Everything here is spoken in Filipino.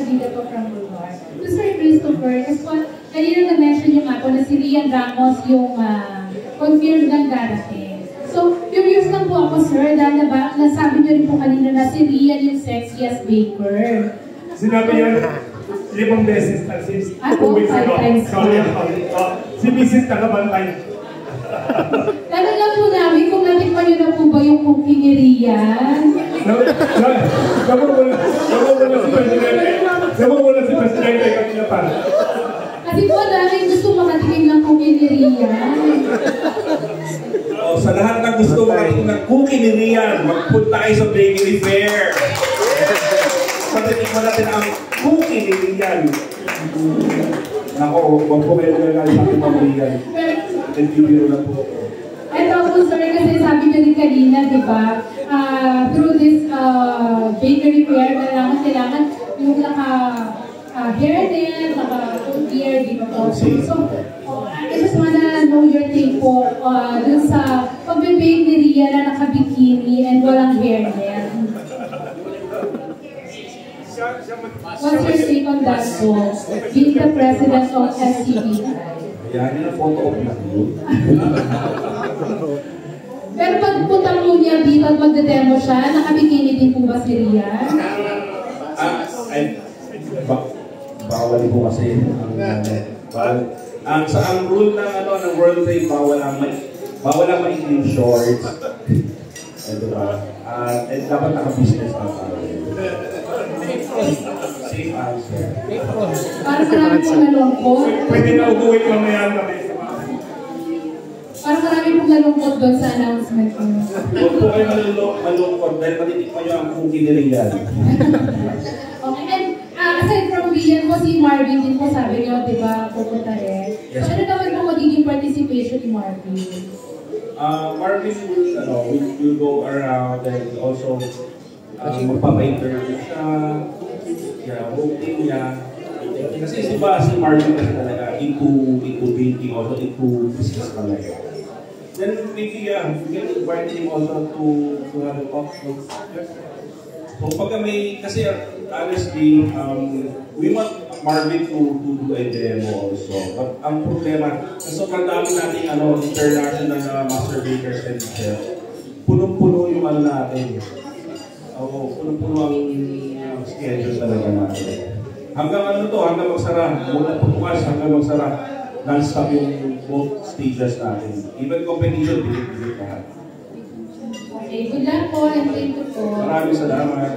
Bida po from Bulgar. To Sir Christopher, kasi po, kanina na-mention yung ako na si Rian Ramos yung confirmed ng darating. So, curious lang po ako, sir, dahil nasabi niyo rin po kanina na si Rian yung sexiest baker. Sinabi yan 5 beses na since 2 weeks 5 ago. times. Sorry, si Mrs. Tagabantay. Tanong lang po namin kung natikman niyo na po ba yung cooking ni Rian? Namawala si Presidente kanina pa. Kasi po namin gusto makatikim ng cooking ni Rian. Sa lahat ng gusto makatikim ng cooking ni Rian, magpunta kayo sa Bakery Fair. Patitikman natin ang cookie ni Rian. Ako, wag po kayo nagagalit sa aking pamilya. Nag-video na po. Ito po, sir, kasi sabi niyo din kanina, di ba, through this bakery fair, kailangan yung naka-hairnet, naka-gear, di ba po? So, I just wanna know your take po dun sa pag-bake ni Rian na naka-bikini and walang hairnet. What's your take on that po? Being the president of SCB? Yan yung photo ko na yun. Pero pag punta po niya dito at magde-demo siya, nakabikini din po ba si Rian? Bawal po kasi ang rule ng World Trade, bawal ang maikling shorts. And dapat naka-business na tayo. Safe answer. Parang marami pong nalungkot. Pwede na uguhin mamaya kami. Parang marami pong nalungkot doon sa announcement ko. Huwag po kayo malungkot dahil matitikman nyo ang cookie ni Rian. Okay, and aside from Rian po, si Marvin din po sabi nyo, di ba, pupunta rin. Yes. So, ano naman po magiging participation ni Marvin? Marvin will go around and also magpapa-interview siya, hoping niya. Kasi si Marvin kasi talaga into baking, also into business talaga. Then maybe we can invite him also to have a talk. So pagka may, kasi honestly, we want Marvin to do a demo also. But ang problema, sobrang dami nating international master bakers and chef. Punong-puno yung natin. Punong-puno ang schedule talaga natin. Hanggang hanggang magsara. Mula bukas hanggang magsara. Non-stop yung both stages natin. Even competition, bilit-bilit lahat. Okay, good luck po and thank you po. Maraming salamat.